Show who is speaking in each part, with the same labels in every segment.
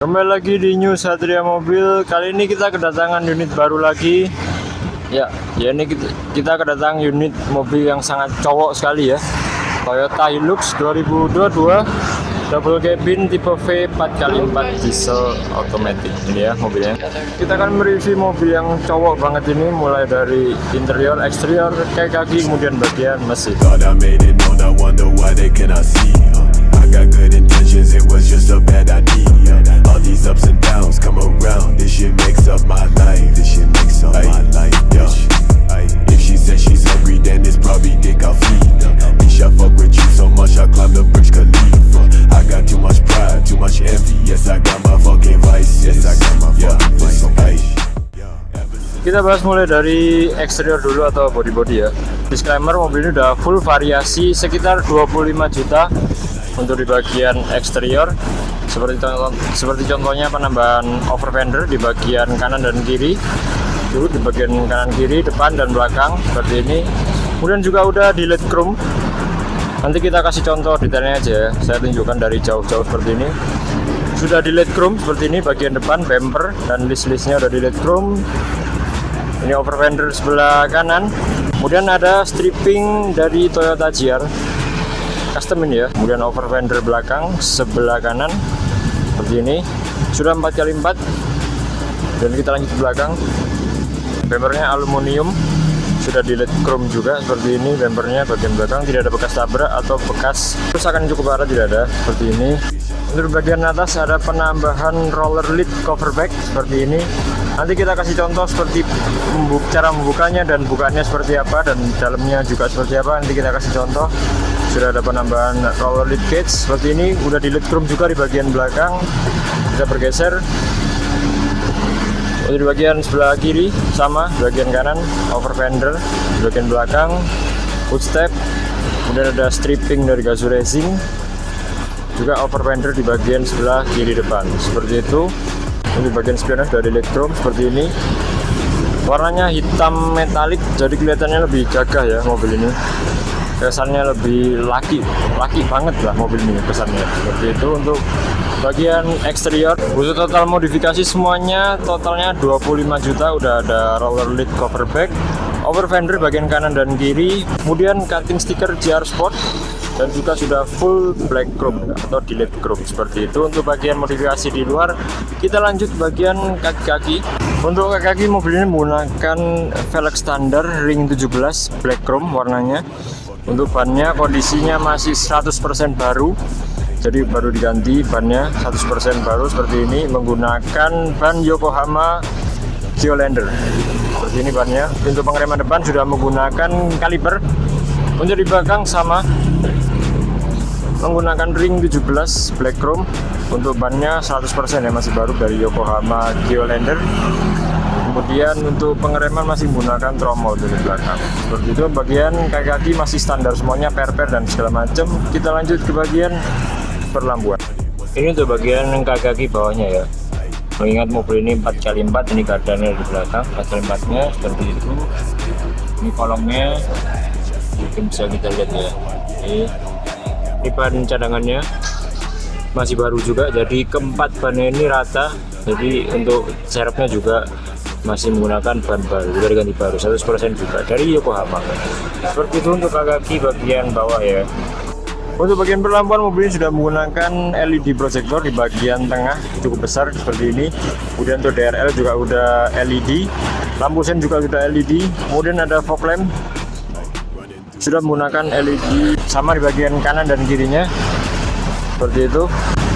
Speaker 1: Kembali lagi di New Satria Mobil. Kali ini kita kedatangan unit baru lagi. Ya ini kita kedatangan unit mobil yang sangat cowok sekali ya. Toyota Hilux 2022 double cabin tipe V 4x4 diesel automatic. Ini ya mobilnya. Kita akan mereview mobil yang cowok banget ini, mulai dari interior, eksterior, kayak kaki, kemudian bagian mesin.
Speaker 2: Got good intentions, it was just a bad idea. All these ups and downs come around, this shit makes up my life. This shit makes up my life, yeah. If she says she's hungry, then it's probably dick I'll feed her. Bitch, I fuck with you so much, I climb the Burj Khalifa. I got too much pride, too much envy. Yes, I got my fucking vices. Yes, I got my fucking vices.
Speaker 1: Kita bahas mulai dari eksterior dulu atau body ya. Disclaimer, mobil ini udah full variasi sekitar 25 juta untuk di bagian eksterior. Seperti contohnya penambahan over fender di bagian kanan dan kiri. Dulu di bagian kanan kiri, depan dan belakang seperti ini. Kemudian juga udah di LED chrome. Nanti kita kasih contoh detailnya aja ya. Saya tunjukkan dari jauh-jauh seperti ini. Sudah di LED chrome seperti ini bagian depan, bumper dan list-listnya udah di LED chrome. Ini over fender sebelah kanan. Kemudian ada stripping dari Toyota GR custom ini ya. Kemudian over fender belakang sebelah kanan seperti ini. Sudah 4x4. Dan kita lanjut ke belakang. Bumpernya aluminium. Sudah di LED chrome juga seperti ini. Bumpernya bagian belakang tidak ada bekas tabrak atau bekas kerusakan cukup parah, tidak ada seperti ini. Untuk bagian atas ada penambahan roller lid cover back seperti ini. Nanti kita kasih contoh seperti cara membukanya dan bukaannya seperti apa, dan dalamnya juga seperti apa. Nanti kita kasih contoh. Sudah ada penambahan roller lid cage seperti ini. Udah di LED chrome juga di bagian belakang. Kita bergeser. Untuk di bagian sebelah kiri sama, bagian kanan over fender, di bagian belakang footstep. Kemudian ada stripping dari Gazoo Racing. Juga over fender di bagian sebelah kiri depan seperti itu. Untuk bagian spionnya sudah di LED chrome seperti ini. Warnanya hitam metalik, jadi kelihatannya lebih gagah ya mobil ini. Kesannya lebih laki banget lah mobil ini kesannya seperti itu. Untuk bagian eksterior untuk total modifikasi semuanya totalnya 25 juta. Udah ada roller lid cover back, over fender bagian kanan dan kiri, kemudian cutting stiker GR Sport, dan juga sudah full black chrome atau di LED chrome seperti itu. Untuk bagian modifikasi di luar, kita lanjut bagian kaki-kaki. Untuk kaki-kaki mobil ini menggunakan velg standar ring 17 black chrome warnanya. Untuk bannya kondisinya masih 100% baru, jadi baru diganti bannya 100% baru seperti ini, menggunakan ban Yokohama Geolandar seperti ini bannya. Untuk pengereman depan sudah menggunakan kaliper. Untuk di belakang sama, menggunakan ring 17 black chrome. Untuk bannya 100% ya, masih baru dari Yokohama Geolandar. Kemudian untuk pengereman masih menggunakan tromol dari belakang seperti itu. Bagian kaki-kaki masih standar semuanya, per-per dan segala macam. Kita lanjut ke bagian perlampuan. Ini untuk bagian kaki-kaki bawahnya ya. Mengingat mobil ini 4x4, ini gardannya di belakang 4x4 nya seperti itu. Ini kolongnya mungkin bisa kita lihat ya. Ini ban cadangannya masih baru juga, jadi keempat bannya ini rata. Jadi untuk serepnya juga masih menggunakan ban baru, sudah diganti baru 100% juga dari Yokohama. Seperti itu untuk kaki bagian bawah ya. Untuk bagian perlampuan, mobil ini sudah menggunakan LED projector di bagian tengah cukup besar seperti ini. Kemudian untuk DRL juga udah LED, lampu sen juga sudah LED. Kemudian ada fog lamp sudah menggunakan LED sama di bagian kanan dan kirinya seperti itu.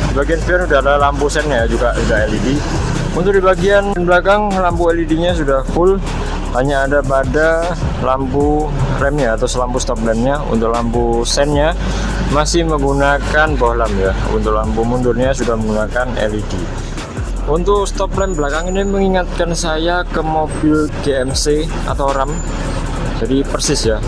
Speaker 1: Di bagian spion sudah ada lampu sennya juga sudah LED. Untuk di bagian belakang lampu LED-nya sudah full, hanya ada pada lampu remnya atau lampu stop lampnya. Untuk lampu sennya masih menggunakan bohlam ya. Untuk lampu mundurnya sudah menggunakan LED. Untuk stop lamp belakang ini mengingatkan saya ke mobil GMC atau Ram. Jadi persis ya,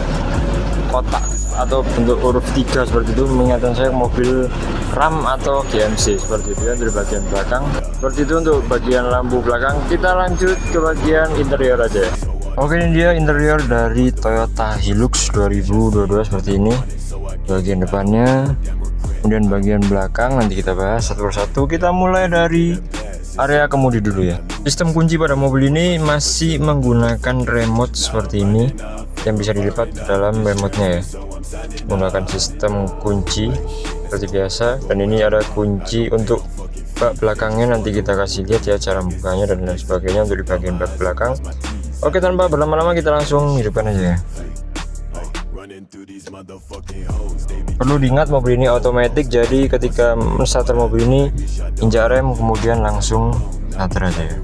Speaker 1: kotak atau bentuk huruf 3 seperti itu, mengingatkan saya mobil Ram atau GMC seperti itu ya. Dari bagian belakang seperti itu. Untuk bagian lampu belakang, kita lanjut ke bagian interior aja ya. Oke, ini dia interior dari Toyota Hilux 2022 seperti ini. Bagian depannya Kemudian bagian belakang nanti kita bahas satu persatu. Kita mulai dari area kemudi dulu ya. Sistem kunci pada mobil ini masih menggunakan remote seperti ini yang bisa dilipat ke dalam remote-nya ya. Menggunakan sistem kunci seperti biasa, dan ini ada kunci untuk bak belakangnya, nanti kita kasih lihat ya cara bukanya dan lain sebagainya untuk di bagian bak belakang. Oke, tanpa berlama-lama kita langsung hidupkan aja ya. Perlu diingat mobil ini otomatis, jadi ketika starter mobil ini injak rem kemudian langsung starter aja ya.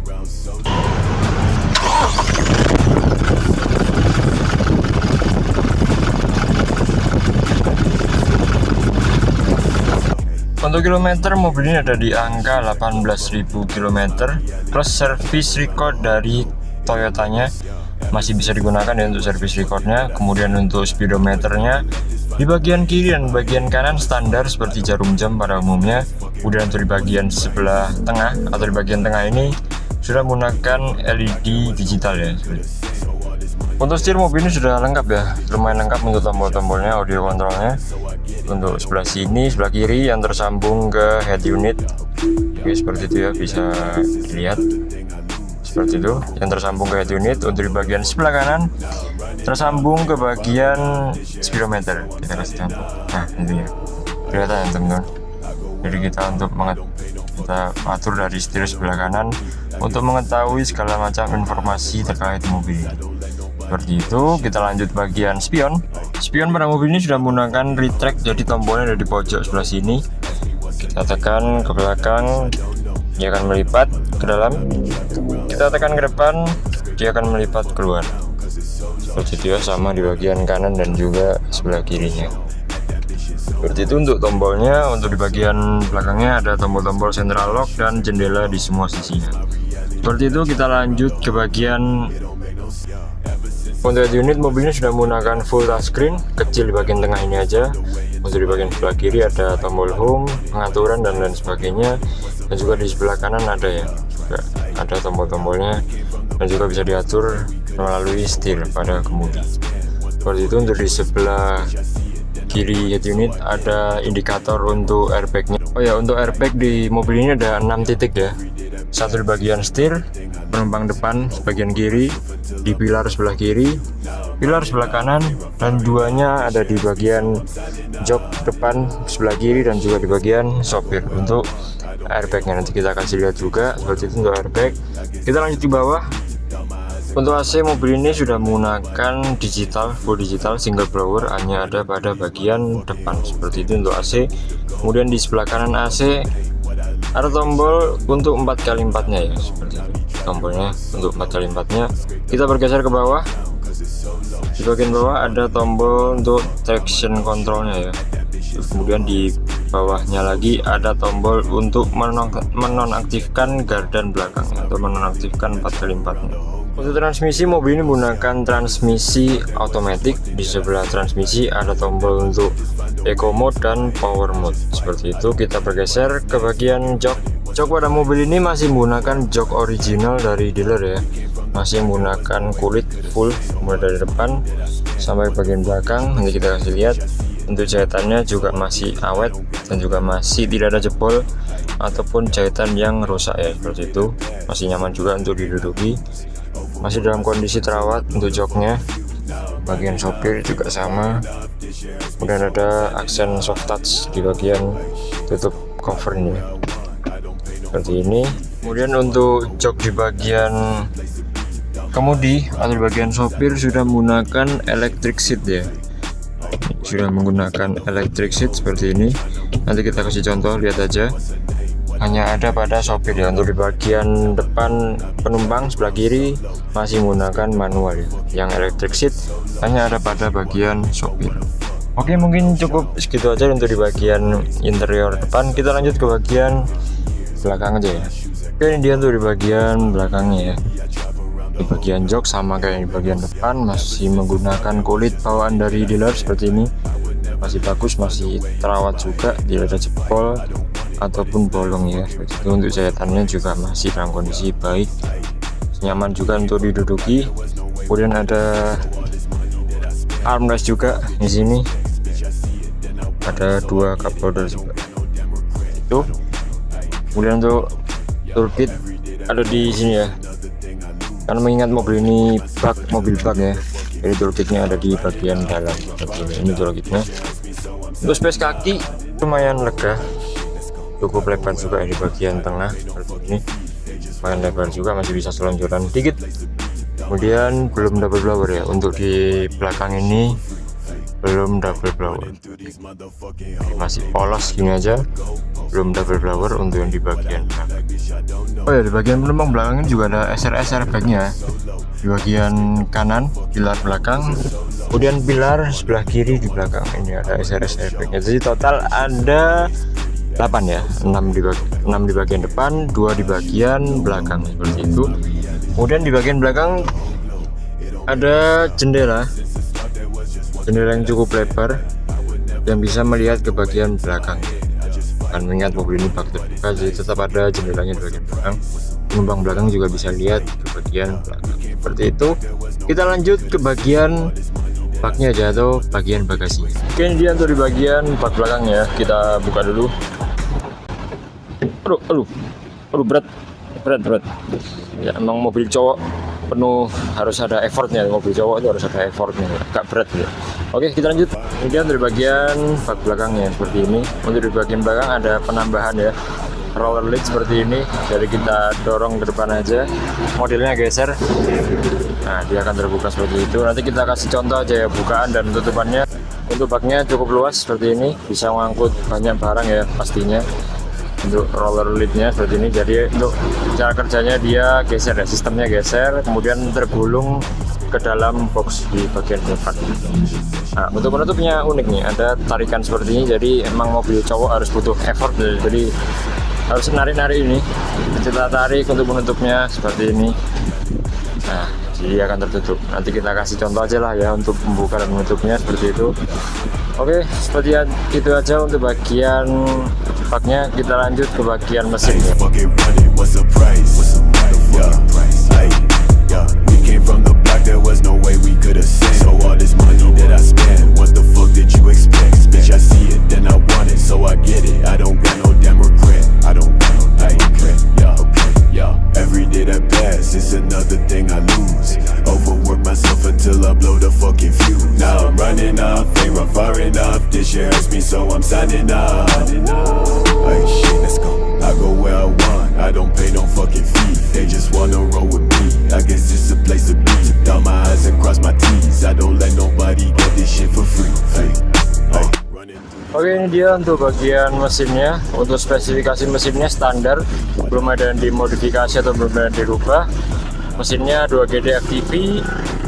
Speaker 1: Untuk kilometer mobil ini ada di angka 18.000 km plus service record dari Toyotanya masih bisa digunakan ya untuk service recordnya. Kemudian untuk speedometernya di bagian kiri dan bagian kanan standar seperti jarum jam pada umumnya. Kemudian untuk di bagian sebelah tengah atau di bagian tengah ini sudah menggunakan LED digital ya. Untuk setir mobil ini sudah lengkap ya, lumayan lengkap untuk tombol-tombolnya, audio kontrolnya. Untuk sebelah sini, sebelah kiri yang tersambung ke head unit. Oke, seperti itu ya, bisa dilihat seperti itu yang tersambung ke head unit. Untuk di bagian sebelah kanan tersambung ke bagian speedometer. Kita kasih contoh, nah itu ya, kelihatan ya teman-teman. Jadi kita atur dari setir sebelah kanan untuk mengetahui segala macam informasi terkait mobil ini. Seperti itu. Kita lanjut bagian spion. Spion pada mobil ini sudah menggunakan retract, jadi tombolnya ada di pojok sebelah sini. Kita tekan ke belakang, dia akan melipat ke dalam. Kita tekan ke depan, dia akan melipat keluar. Seperti itu ya, sama di bagian kanan dan juga sebelah kirinya. Seperti itu untuk tombolnya. Untuk di bagian belakangnya ada tombol-tombol central lock dan jendela di semua sisinya. Seperti itu. Kita lanjut ke bagian untuk unit. Mobil ini sudah menggunakan full touchscreen, kecil di bagian tengah ini aja. Untuk di bagian sebelah kiri ada tombol home, pengaturan dan lain sebagainya. Dan juga di sebelah kanan ada ya, juga ada tombol-tombolnya dan juga bisa diatur melalui setir pada kemudi. Seperti itu. Untuk di sebelah kiri head unit ada indikator untuk airbagnya. Oh ya, untuk airbag di mobil ini ada 6 titik ya. Satu di bagian setir, penumpang depan bagian kiri, di pilar sebelah kiri, pilar sebelah kanan, dan duanya ada di bagian jok depan sebelah kiri dan juga di bagian sopir. Untuk airbagnya nanti kita kasih lihat juga seperti itu untuk airbag. Kita lanjut di bawah. Untuk AC mobil ini sudah menggunakan digital, full digital single blower, hanya ada pada bagian depan seperti itu untuk AC. Kemudian di sebelah kanan AC ada tombol untuk 4x4-nya ya, seperti itu tombolnya untuk 4x4-nya. Kita bergeser ke bawah. Di bagian bawah ada tombol untuk traction controlnya ya. Terus kemudian di bawahnya lagi ada tombol untuk menonaktifkan gardan belakangnya atau menonaktifkan 4x4-nya. Untuk transmisi, mobil ini menggunakan transmisi otomatis. Di sebelah transmisi ada tombol untuk eco mode dan power mode. Seperti itu. Kita bergeser ke bagian jok. Jok pada mobil ini masih menggunakan jok original dari dealer ya. Masih menggunakan kulit full mulai dari depan sampai bagian belakang. Nanti kita kasih lihat. Untuk jahitannya juga masih awet dan juga masih tidak ada jebol ataupun jahitan yang rusak ya, seperti itu. Masih nyaman juga untuk diduduki. Masih dalam kondisi terawat untuk joknya. Bagian sopir juga sama. Kemudian ada aksen soft touch di bagian tutup covernya seperti ini. Kemudian untuk jok di bagian kemudi atau di bagian sopir sudah menggunakan electric seat ya. Sudah menggunakan electric seat seperti ini. Nanti kita kasih contoh, lihat aja. Hanya ada pada sopir ya. Untuk di bagian depan penumpang sebelah kiri masih menggunakan manual ya. Yang electric seat hanya ada pada bagian sopir. Oke, mungkin cukup segitu aja untuk di bagian interior depan. Kita lanjut ke bagian belakang aja ya. Oke, ini dia untuk di bagian belakangnya ya. Di bagian jok sama kayak di bagian depan, masih menggunakan kulit bawaan dari dealer seperti ini. Masih bagus, masih terawat juga, tidak ada jebol ataupun bolong ya. Seperti itu. Untuk jahitannya juga masih dalam kondisi baik, nyaman juga untuk diduduki. Kemudian ada armrest juga di sini, ada 2 cup holder juga. itu. Kemudian untuk toolkit ada di sini ya, karena mengingat mobil ini mobil bak ya, jadi toolkitnya ada di bagian dalam seperti ini toolkitnya. Untuk space kaki lumayan lega, cukup lebar juga di bagian tengah seperti ini, lumayan lebar juga, masih bisa selonjoran dikit. Kemudian belum double blower ya, untuk di belakang ini belum double blower, masih polos gini aja, belum double blower untuk yang di bagian belakang. Oh ya, di bagian penumpang belakang ini juga ada SRS airbagnya di bagian kanan pilar belakang, kemudian pilar sebelah kiri di belakang ini ada SRS airbagnya. Jadi total ada 8 ya, 6 di bagian depan, 2 di bagian belakang seperti itu. Kemudian di bagian belakang ada jendela yang cukup lebar yang bisa melihat ke bagian belakang. Dan mengingat mobil ini bak terbuka, jadi tetap ada jendelanya di bagian belakang. Penumpang belakang juga bisa lihat ke bagian belakang. Seperti itu. Kita lanjut ke bagian baknya aja, atau bagian bagasinya. Oke, ini dia untuk di bagian bak belakangnya. Kita buka dulu. Aduh, berat. Ya, emang mobil cowok penuh harus ada effortnya, mobil cowok itu harus ada effortnya, agak berat gitu. Oke, kita lanjut. Kemudian dari bagian bak belakangnya seperti ini. Untuk di bagian belakang ada penambahan ya, roller lid seperti ini. Jadi kita dorong ke depan aja, modelnya geser, nah dia akan terbuka seperti itu. Nanti kita kasih contoh aja ya bukaan dan tutupannya. Untuk baknya cukup luas seperti ini, bisa mengangkut banyak barang ya pastinya. Untuk roller lidnya seperti ini, jadi untuk cara kerjanya dia geser ya, sistemnya geser, kemudian tergulung ke dalam box di bagian depan. Nah, untuk penutupnya unik nih, ada tarikan seperti ini, jadi emang mobil cowok harus butuh effort, jadi harus narik-narik ini. Kita tarik untuk penutupnya seperti ini. Nah, jadi akan tertutup. Nanti kita kasih contoh aja lah ya untuk membuka dan menutupnya seperti itu. Oke, seperti itu aja untuk bagian baknya. Kita lanjut ke bagian mesinnya.
Speaker 2: This year hurts me, so I'm signing up. Hey, shit, let's go. I go where I want. I don't pay no fucking fee. They just wanna roll with me. I guess it's a place to be. Dot my I's and cross my T's. I don't let nobody get this shit for free. Hey, hey.
Speaker 1: Oke, ini dia untuk bagian mesinnya. Untuk spesifikasi mesinnya standar, belum ada yang dimodifikasi atau belum ada yang dirubah. Mesinnya 2GD FTV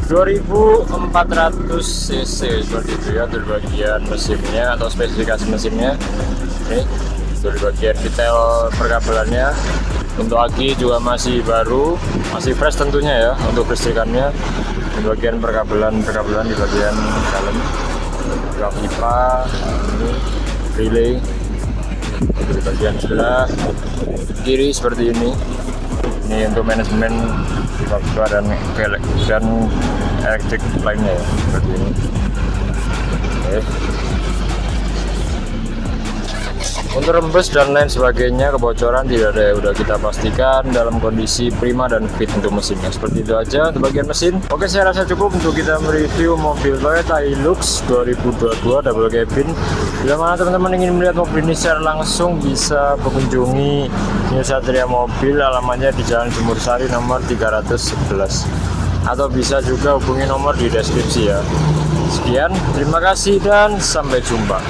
Speaker 1: 2400 cc seperti itu ya, dari bagian mesinnya atau spesifikasi mesinnya. Ini dari bagian detail perkabelannya. Untuk aki juga masih baru, masih fresh tentunya ya untuk listrikannya. Di bagian perkabelan di bagian dalam, pipa ini relay di bagian sebelah kiri seperti ini. Ini untuk manajemen pipa dan elektrik lainnya ya, seperti ini. Oke. Untuk rembes dan lain sebagainya, kebocoran tidak ada ya, udah kita pastikan dalam kondisi prima dan fit untuk mesinnya. Seperti itu aja untuk bagian mesin. Oke, saya rasa cukup untuk kita mereview mobil Toyota Hilux 2022 double cabin. Bila mana teman-teman ingin melihat mobil ini secara langsung, bisa mengunjungi New Satria Mobil, alamatnya di Jalan Jemur Sari nomor 311, atau bisa juga hubungi nomor di deskripsi ya. Sekian, terima kasih dan sampai jumpa.